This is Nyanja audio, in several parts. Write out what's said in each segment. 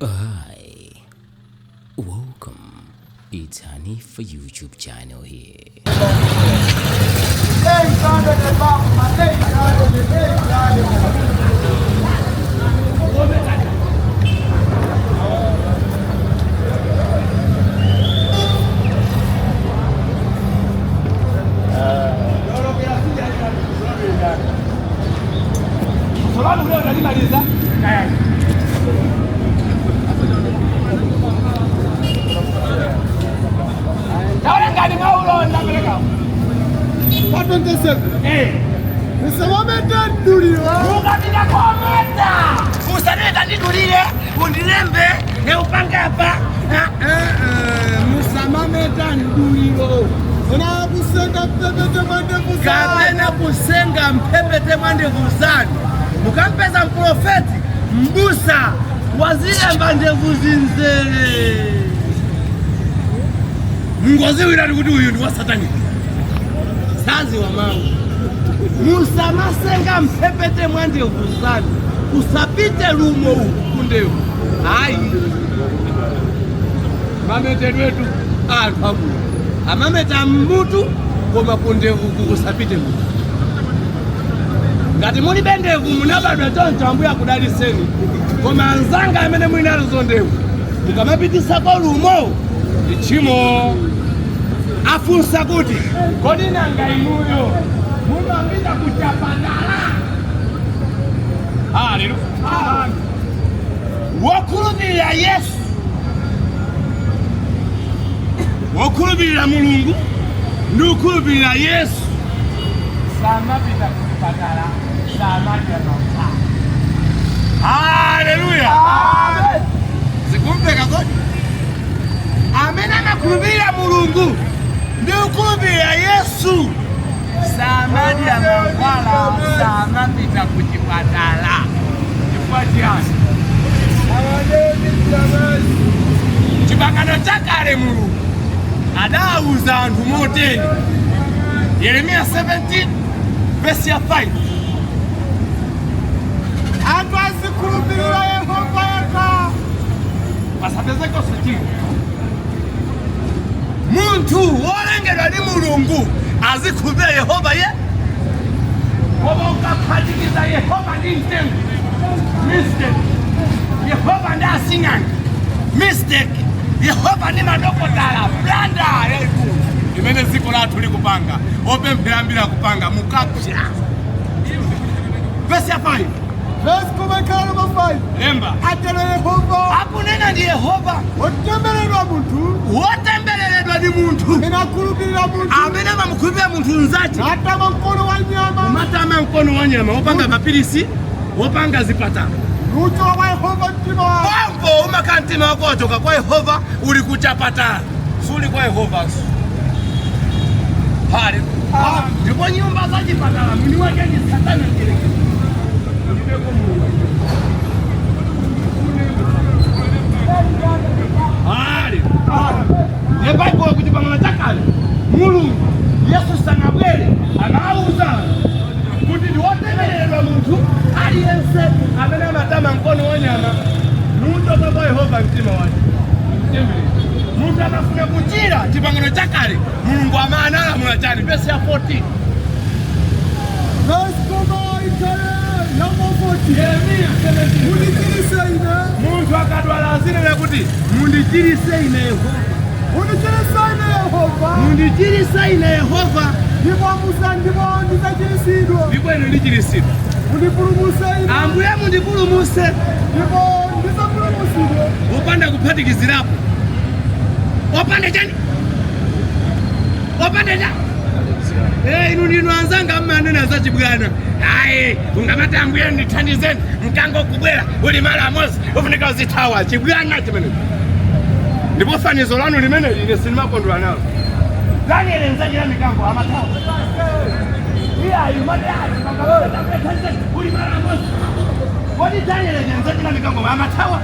Hi, welcome. It's Honey for YouTube channel here. Kapena kusenga mpepete mwande vuzani mukampeza mprofeti mbusa wazile mbandevu zinzele ngozi wirari kuti uyu ndi wa satani sazi wa mangu musa masenga mpepete mwande vuzani usapite lumo kundeyo hayi mametedwetu alfabu amameta mmutu koma kundevu kusapite mutu ngati muli bendevu munabadwa choncho ambuya akudaliseni koma anzanga amene mwina alizo ndevu mukamapitisa lumo ichimo afunsa kuti kodi nanga inuyo mumapita kuchapatala haleluya wokhulupirira Yesu wokhulupirira Mulungu nukhulupirira Yesu samapita kuchipatala samadya mauta. Haleluya, amen. Zikumpeka kodi amene anakhulupirira Mulungu nukhulupirira Yesu samadya mauta samapita kuchipatala. Chifukwa chiyani? Chipangano chakale Mulungu adauza anthu moteni. Yeremia 17 verse 5. Anthu azikhulupirira Yehova yekha pasapezeko sochili. Munthu wolengedwa ndi Mulungu azikhulupirira Yehova ye koma ukaphatikiza Yehova ndi mtengo mistake. Yehova ndi asing'anga mistake. Yehova ni madokotala blanda yetu imene ziko lathu likupanga opemphera kupanga mukapya. Verse 5. Verse 5. Lemba atelo Yehova akunena ndi Yehova otembeleledwa munthu wotembeleledwa ndi munthu amene amamukhulupirira munthu nzati atama mkono wa nyama matama mkono wa nyama wopanga mapilisi wopanga zipatala Rucho wa Yehova mtima wako umaka mtima wako wachoka kwa Yehova uli kuchapatala suli kwa Yehova hali ndipo nyumba za chipatala mimi wake ni satani kile hali ne Bible kujipangana chakale Mulungu Yesu sanabwele anauza kuti ndi wotembeleledwa munthu aliyense amene amatama mkono wa nyama nuchoka kwa Yehova mtima wake. Munthu amafuna kuchira chipangano chakale Mulungu amalamula chani. Verse 14. Yeremia 17. Munthu akadwala azinena kuti mundichiritse ine Yehova. Mundichiritse ine Yehova. Ndipo ine ndichiritsidwa. Ambuye mundipulumutse. Wopanda kuphatikizirapo. Wopanda chani? Wopanda chani? Inu ndinu anzanga mmanena za chibwana. Ayi, ungamati ambuye ndithandizeni mkango kubwera uli mala amozi ufunika uzithawa chibwana chimene. Ndipo fanizo lanu limene ine sinimakondwa nalo. Daniel nzajira mikango amathawa. Iya yumadali makabole tapethanze uli mala amozi. Kodi Daniel nzajira mikango amathawa.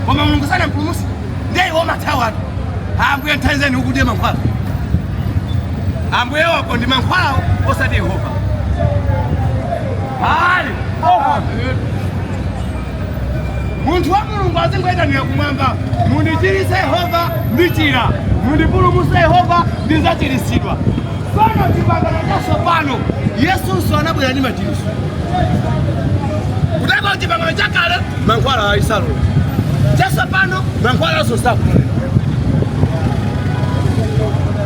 Koma Mulungu sana mpulumutsi. Ndiye womathawa. Ambuye nthandizeni ukudye mankhwala. Ambuye wako ndi mankhwala osati Yehova. Hali. muntu wa mulungu azingoyitanira kumwamba mundichiritse Yehova ndichira mundipulumutse Yehova ndizachiritsidwa. Pano chipangano chatsopano Yesunso anabwera ndi machiritso. Kutaka chipangano chakale mankhwala aisalola, chatsopano mankhwala asosakulolera.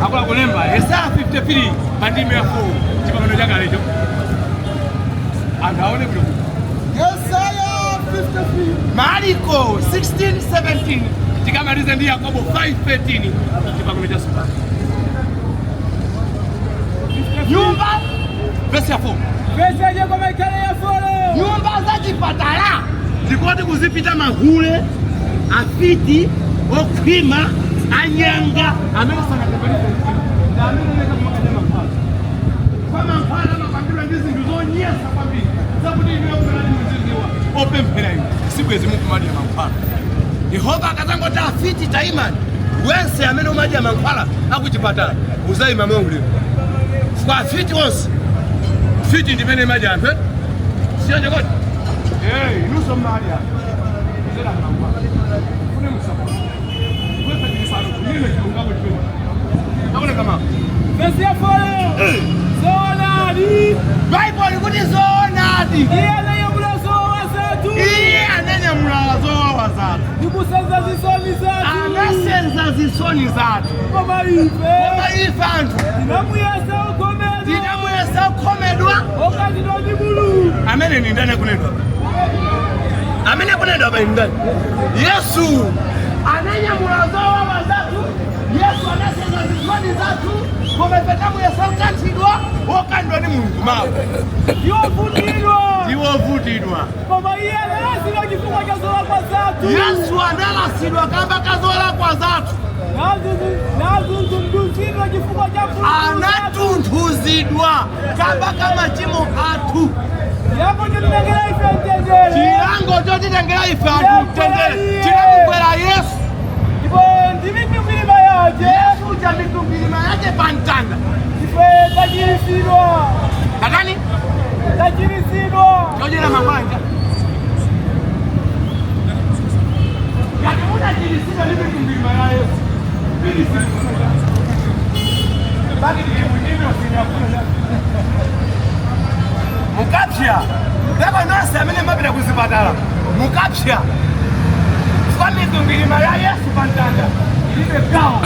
Akula kulemba Yesaya 53 pandime ya 4 chipangano chakalecho angaone bwino. Yesaya 53 Marko 16:17 tikamalize ndi Yakobo 5:13 chipangano chatsopano. Nyumba verse ya 4 verse ya kama ikale ya 4 nyumba za chipatala zikoti kuzipita mahule afiti okhwima anyanga amene sanatembeleze na amene neka kumakaja mankhwala kwa mankhwala mapambirwa ndi zinthu zonyesa kwambiri zakuti imeyo kumalani mzindiwa opemphera ino sibwezi mukumadya mankhwala. Yehova akazangoti afiti taimani wense amene umadya mankhwala akuchipatala uzayima mwaulemu kwa fiti wonse fiti ndimene maji anthu siyo njekoti inuso mmali ya zera mangwa kune musapa kwese tilisano kunile chilungamo chipema nakone kama besi ya fole zoonadi Bible kuti zoonadi iye ananyamula zowa zatu ndikusenza zisoni zatu anasenza zisoni zatu koma ife anthu tinamuyesa ukhomedwa okazidwa ndi Mulungu. Amene ni ndani akunedwa? Amene akunedwa pa ndani? Yesu ananyamula zowawa zatu, Yesu anasenza zisoni zatu, koma ife tamuyesa ukatidwa okandwa ndi Mulungu mawe. Iwo vutidwa koma iye analasidwa chifukwa cha zolakwa zatu. Yesu analasidwa kamba ka zolakwa zatu, anatunthuzidwa kamba ka machimo athu. Chilango chotitengera ife anthu mtendere chinamugwera Yesu. Yesu cha mitumbilima yake pa mtanda kakani chojera mabanja yake munachirisika ndi mitumbilima ya Yesu. Mukapsha ndaba nonse amene mapita kuzipatala mukapsha kwa mitumbilima ya Yesu pa mtanda ilibe gawo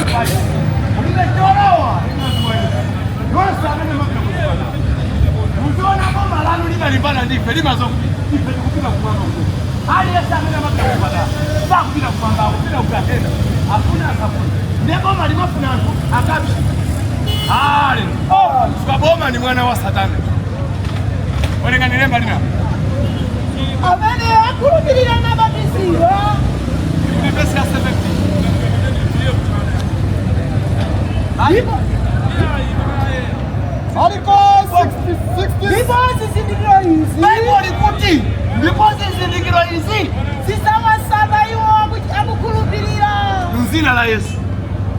ulibe cholowa nonse amene mapita kuzipatala muziona boma lanu linalimbana ndife limazo ife tikupita kumwamba ali Yesu amene mapita kuzipatala sakupita kumwamba akupita kugahena afuna akafuna neboma limafuna anthu akapsha ale sikaboma ni mwana wa Satana oneka nilemba lina amene akhulupirira nabatizidwa ni verse ya 70 alipo aliko 60 ndipo zizindikiro izi Bible kuti ndipo zizindikiro izi zisawasaba iwo akukhulupirira mzina la Yesu.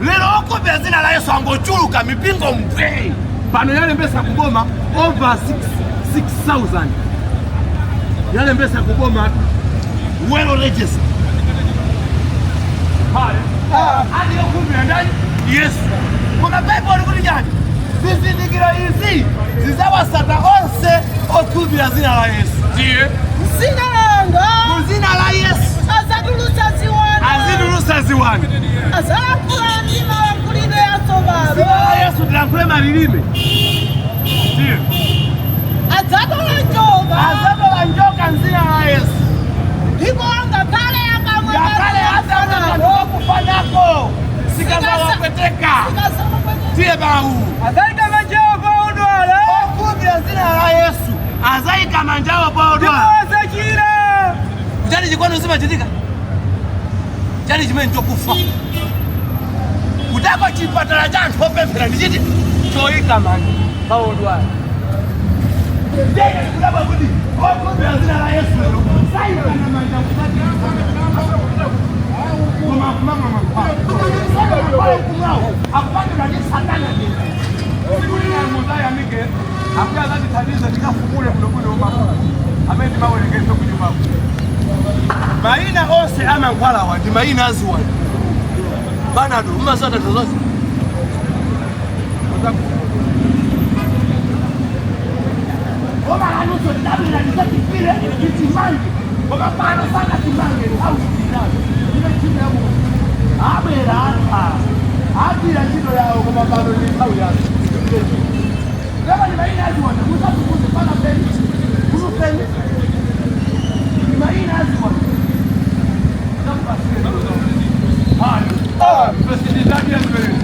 Lero okopya zina la Yesu angochuluka mipingo mpwe pano yalembesa kuboma over 6,000 yalembesa kuboma well registered hadi yokumbira ndani Yesu. Kuna Bible kuti chani zizindikiro izi zizawasata onse okumbira zina la Yesu. Ndiye zina langa zina la Yesu azidulusa ziwani azalakula ndima wakulime yasobaba zina la Yesu tilankhule malilime. Ndiye azatola njoka nzina la Yesu ndipo ngakale akufanyako sikazawapweteka tiye bau azaika manjawo pa odwala okumbira zina la Yesu azaika manjawo pa odwala chani chikwano zimachitika chani chimene chokufa kutako chipatala cha anthu opemphera ndi chiti choyika manja pa odwala. Ndege kudaba kuti okumbira zina la Yesu saika na manja kutati akupanga ndi Satana sikulina muzaya mike akuyaza ndithandize ndikafumule kunokuno mafuku amene ndimawelekeze kunyumako maina mankhwala wa ndi mayina aziwa banado umasata tozozi Oba anuso dabira nisakipile itimange Oba pana sana timange au sinazo Ile chini yangu Abera Abira chino yao kwa mabano ni au yao Lema ni mayina aziwa Musa tukuzi pana peni Kuru peni Ni mayina aziwa Presidente